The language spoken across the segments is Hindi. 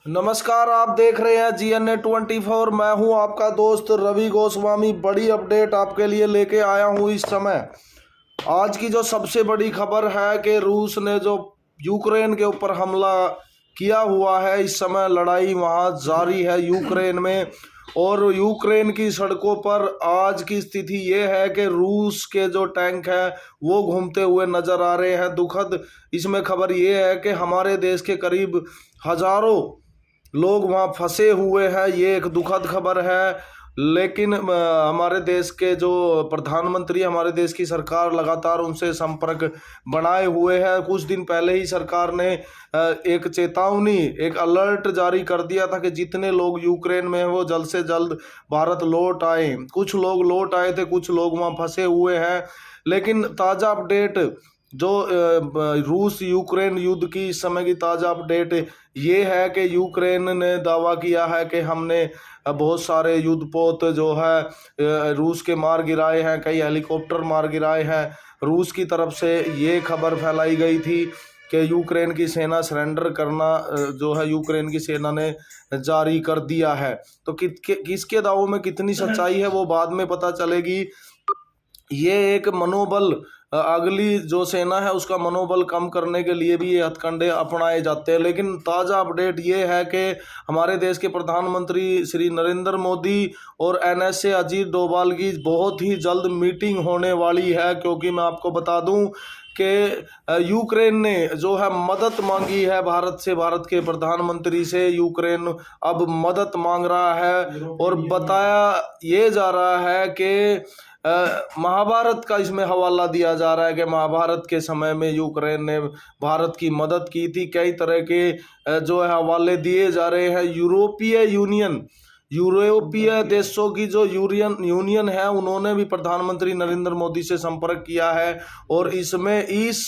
नमस्कार, आप देख रहे हैं GNA 24। मैं हूं आपका दोस्त रवि गोस्वामी। बड़ी अपडेट आपके लिए लेके आया हूं इस समय। आज की जो सबसे बड़ी खबर है कि रूस ने जो यूक्रेन के ऊपर हमला किया हुआ है, इस समय लड़ाई वहां जारी है यूक्रेन में। और यूक्रेन की सड़कों पर आज की स्थिति ये है कि रूस के जो टैंक हैं वो घूमते हुए नजर आ रहे हैं। दुखद इसमें खबर ये है कि हमारे देश के करीब हजारों लोग वहाँ फंसे हुए हैं। ये एक दुखद खबर है। लेकिन हमारे देश के जो प्रधानमंत्री, हमारे देश की सरकार लगातार उनसे संपर्क बनाए हुए है। कुछ दिन पहले ही सरकार ने एक चेतावनी, एक अलर्ट जारी कर दिया था कि जितने लोग यूक्रेन में हैं वो जल्द से जल्द भारत लौट आए। कुछ लोग लौट आए थे, कुछ लोग वहाँ फंसे हुए हैं। लेकिन ताज़ा अपडेट जो रूस यूक्रेन युद्ध की इस समय की ताज़ा अपडेट ये है कि यूक्रेन ने दावा किया है कि हमने बहुत सारे युद्धपोत जो है रूस के मार गिराए हैं, कई हेलीकॉप्टर मार गिराए हैं। रूस की तरफ से ये खबर फैलाई गई थी कि यूक्रेन की सेना सरेंडर करना जो है यूक्रेन की सेना ने जारी कर दिया है। तो किसके दावों में कितनी सच्चाई है वो बाद में पता चलेगी। ये एक मनोबल, अगली जो सेना है उसका मनोबल कम करने के लिए भी ये हथकंडे अपनाए जाते हैं। लेकिन ताज़ा अपडेट ये है कि हमारे देश के प्रधानमंत्री श्री नरेंद्र मोदी और NSA अजीत डोभाल की बहुत ही जल्द मीटिंग होने वाली है। क्योंकि मैं आपको बता दूं कि यूक्रेन ने जो है मदद मांगी है भारत से, भारत के प्रधानमंत्री से। यूक्रेन अब मदद मांग रहा है और बताया ये जा रहा है कि महाभारत का इसमें हवाला दिया जा रहा है कि महाभारत के समय में यूक्रेन ने भारत की मदद की थी। कई तरह के जो है हवाले दिए जा रहे हैं। यूरोपीय देशों की जो यूनियन है उन्होंने भी प्रधानमंत्री नरेंद्र मोदी से संपर्क किया है और इसमें इस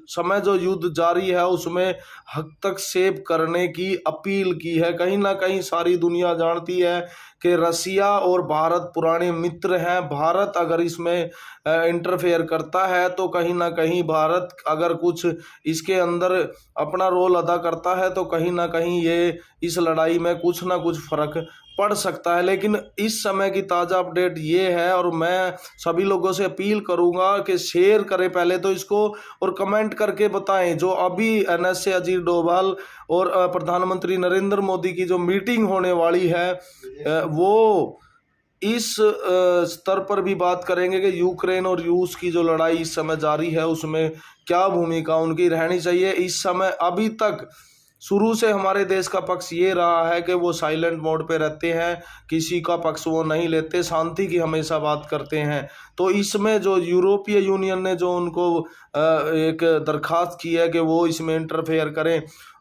समय जो युद्ध जारी है उसमें हस्तक्षेप करने की अपील की है। कहीं ना कहीं सारी दुनिया जानती है कि रसिया और भारत पुराने मित्र हैं। भारत अगर इसमें इंटरफेयर करता है तो कहीं ना कहीं भारत अगर कुछ इसके अंदर अपना रोल अदा करता है तो कहीं ना कहीं ये इस लड़ाई में कुछ ना कुछ फर्क पड़ सकता है। लेकिन इस समय की ताज़ा अपडेट ये है और मैं सभी लोगों से अपील करूंगा कि शेयर करें पहले तो इसको और कमेंट करके बताएं। जो अभी NSA अजीत डोभाल और प्रधानमंत्री नरेंद्र मोदी की जो मीटिंग होने वाली है वो इस स्तर पर भी बात करेंगे कि यूक्रेन और रूस की जो लड़ाई इस समय जारी है उसमें क्या भूमिका उनकी रहनी चाहिए। इस समय अभी तक शुरू से हमारे देश का पक्ष ये रहा है कि वो साइलेंट मोड पे रहते हैं, किसी का पक्ष वो नहीं लेते, शांति की हमेशा बात करते हैं। तो इसमें जो यूरोपीय यूनियन ने जो उनको एक दरखास्त की है कि वो इसमें इंटरफेयर करें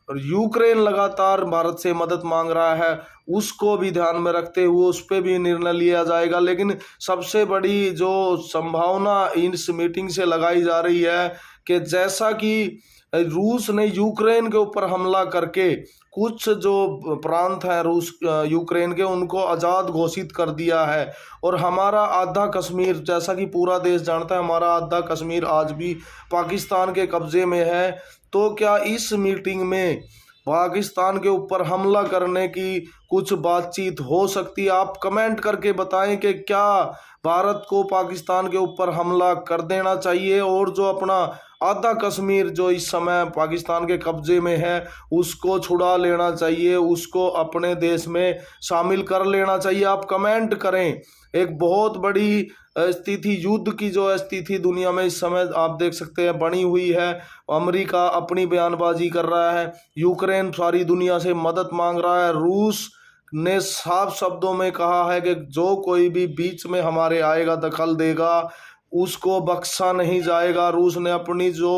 और यूक्रेन लगातार भारत से मदद मांग रहा है, उसको भी ध्यान में रखते हुए उस पर भी निर्णय लिया जाएगा। लेकिन सबसे बड़ी जो संभावना इस मीटिंग से लगाई जा रही है कि जैसा कि रूस ने यूक्रेन के ऊपर हमला करके कुछ जो प्रांत हैं रूस यूक्रेन के उनको आज़ाद घोषित कर दिया है और हमारा आधा कश्मीर, जैसा कि पूरा देश जानता है, हमारा आधा कश्मीर आज भी पाकिस्तान के कब्जे में है। तो क्या इस मीटिंग में पाकिस्तान के ऊपर हमला करने की कुछ बातचीत हो सकती है? आप कमेंट करके बताएं कि क्या भारत को पाकिस्तान के ऊपर हमला कर देना चाहिए और जो अपना आधा कश्मीर जो इस समय पाकिस्तान के कब्जे में है उसको छुड़ा लेना चाहिए, उसको अपने देश में शामिल कर लेना चाहिए। आप कमेंट करें। एक बहुत बड़ी स्थिति, युद्ध की जो स्थिति दुनिया में इस समय आप देख सकते हैं बनी हुई है। अमेरिका अपनी बयानबाजी कर रहा है, यूक्रेन सारी दुनिया से मदद मांग रहा है, रूस ने साफ शब्दों में कहा है कि जो कोई भी बीच में हमारे आएगा, दखल देगा, उसको बख्शा नहीं जाएगा। रूस ने अपनी जो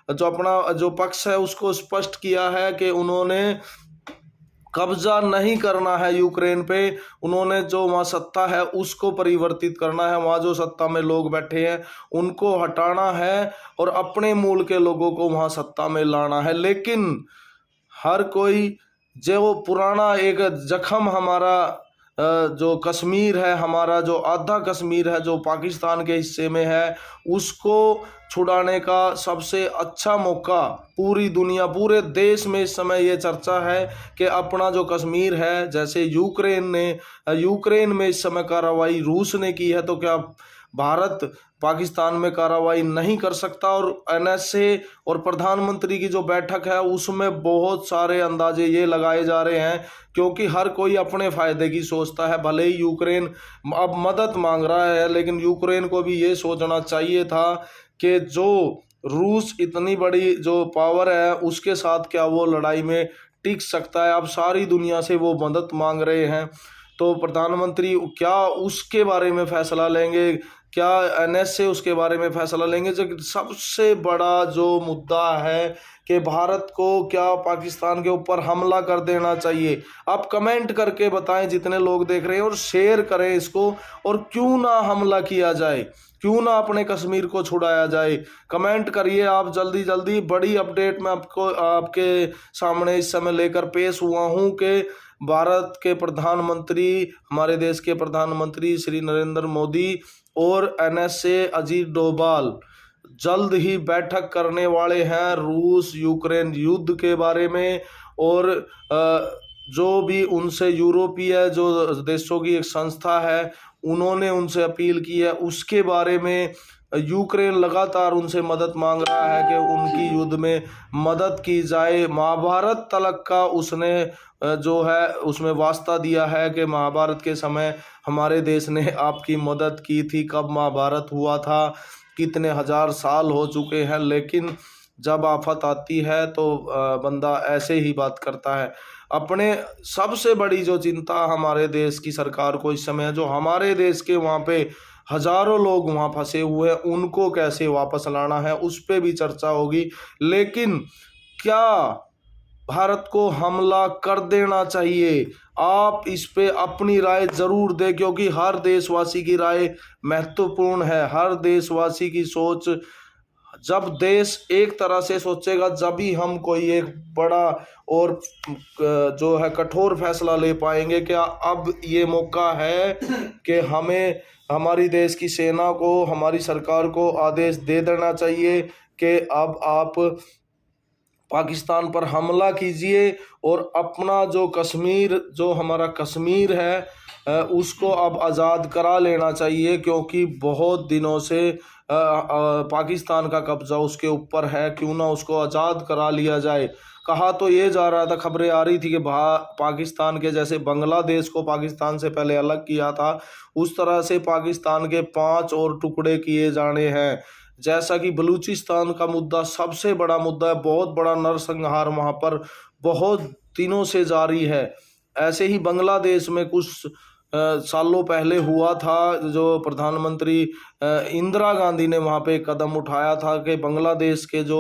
अपना जो पक्ष है उसको स्पष्ट किया है कि उन्होंने कब्जा नहीं करना है यूक्रेन पे, उन्होंने जो वहाँ सत्ता है उसको परिवर्तित करना है, वहाँ जो सत्ता में लोग बैठे हैं उनको हटाना है और अपने मूल के लोगों को वहाँ सत्ता में लाना है। लेकिन हर कोई जो पुराना एक जख्म हमारा जो कश्मीर है हमारा, जो आधा कश्मीर है जो पाकिस्तान के हिस्से में है, उसको छुड़ाने का सबसे अच्छा मौका पूरी दुनिया, पूरे देश में इस समय ये चर्चा है कि अपना जो कश्मीर है, जैसे यूक्रेन में इस समय कार्रवाई रूस ने की है, तो क्या भारत पाकिस्तान में कार्रवाई नहीं कर सकता? और एनएसए और प्रधानमंत्री की जो बैठक है उसमें बहुत सारे अंदाजे ये लगाए जा रहे हैं, क्योंकि हर कोई अपने फायदे की सोचता है। भले ही यूक्रेन अब मदद मांग रहा है, लेकिन यूक्रेन को भी ये सोचना चाहिए था कि जो रूस इतनी बड़ी जो पावर है उसके साथ क्या वो लड़ाई में टिक सकता है? अब सारी दुनिया से वो मदद मांग रहे हैं, तो प्रधानमंत्री क्या उसके बारे में फैसला लेंगे? क्या एनएसए उसके बारे में फैसला लेंगे? जो सबसे बड़ा जो मुद्दा है कि भारत को क्या पाकिस्तान के ऊपर हमला कर देना चाहिए? आप कमेंट करके बताएं जितने लोग देख रहे हैं, और शेयर करें इसको। और क्यों ना हमला किया जाए, क्यों ना अपने कश्मीर को छुड़ाया जाए? कमेंट करिए आप जल्दी जल्दी। बड़ी अपडेट मैं आपके सामने इस समय लेकर पेश हुआ हूं कि भारत के प्रधानमंत्री, हमारे देश के प्रधानमंत्री श्री नरेंद्र मोदी और एनएसए अजीत डोभाल जल्द ही बैठक करने वाले हैं रूस यूक्रेन युद्ध के बारे में। और जो भी उनसे यूरोपीय जो देशों की एक संस्था है, उन्होंने उनसे अपील की है उसके बारे में। यूक्रेन लगातार उनसे मदद मांग रहा है कि उनकी युद्ध में मदद की जाए। महाभारत तलक का उसने जो है उसमें वास्ता दिया है कि महाभारत के समय हमारे देश ने आपकी मदद की थी। कब महाभारत हुआ था, कितने हजार साल हो चुके हैं, लेकिन जब आफत आती है तो बंदा ऐसे ही बात करता है। अपने सबसे बड़ी जो चिंता हमारे देश की सरकार को इस समय है, जो हमारे देश के वहाँ पे हजारों लोग वहाँ फंसे हुए हैं, उनको कैसे वापस लाना है, उस पर भी चर्चा होगी। लेकिन क्या भारत को हमला कर देना चाहिए? आप इस पे अपनी राय जरूर दें, क्योंकि हर देशवासी की राय महत्वपूर्ण है। हर देशवासी की सोच, जब देश एक तरह से सोचेगा जब ही हम कोई एक बड़ा और जो है कठोर फैसला ले पाएंगे। क्या अब ये मौका है कि हमें हमारी देश की सेना को, हमारी सरकार को आदेश दे देना चाहिए कि अब आप पाकिस्तान पर हमला कीजिए और अपना जो कश्मीर, जो हमारा कश्मीर है उसको अब आज़ाद करा लेना चाहिए, क्योंकि बहुत दिनों से पाकिस्तान का कब्जा उसके ऊपर है। क्यों ना उसको आज़ाद करा लिया जाए। कहा तो ये जा रहा था, खबरें आ रही थी कि पाकिस्तान के जैसे बांग्लादेश को पाकिस्तान से पहले अलग किया था, उस तरह से पाकिस्तान के 5 और टुकड़े किए जाने हैं। जैसा कि बलूचिस्तान का मुद्दा सबसे बड़ा मुद्दा है, बहुत बड़ा नरसंहार वहाँ पर बहुत दिनों से जारी है। ऐसे ही बांग्लादेश में कुछ सालों पहले हुआ था, जो प्रधानमंत्री इंदिरा गांधी ने वहाँ पे कदम उठाया था कि बांग्लादेश के जो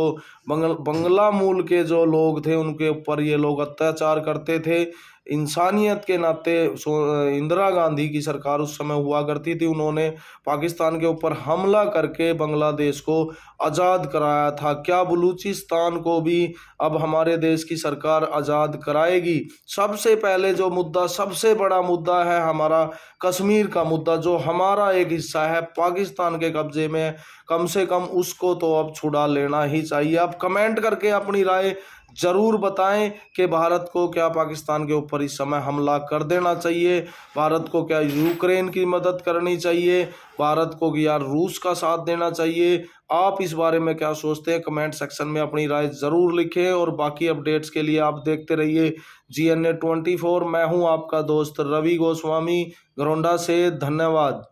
बंगला मूल के जो लोग थे उनके ऊपर ये लोग अत्याचार करते थे। इंसानियत के नाते इंदिरा गांधी की सरकार उस समय हुआ करती थी, उन्होंने पाकिस्तान के ऊपर हमला करके बांग्लादेश को आज़ाद कराया था। क्या बलूचिस्तान को भी अब हमारे देश की सरकार आज़ाद कराएगी? सबसे पहले जो मुद्दा, सबसे बड़ा मुद्दा है हमारा कश्मीर का मुद्दा, जो हमारा एक हिस्सा है, पाकिस्तान के कब्जे में, कम से कम उसको तो अब छुड़ा लेना ही चाहिए। आप कमेंट करके अपनी राय जरूर बताएं कि भारत को क्या पाकिस्तान के ऊपर इस समय हमला कर देना चाहिए, भारत को क्या यूक्रेन की मदद करनी चाहिए, भारत को यार रूस का साथ देना चाहिए। आप इस बारे में क्या सोचते हैं? कमेंट सेक्शन में अपनी राय ज़रूर लिखें। और बाकी अपडेट्स के लिए आप देखते रहिए GNA 24। मैं हूं आपका दोस्त रवि गोस्वामी, घरौंडा से। धन्यवाद।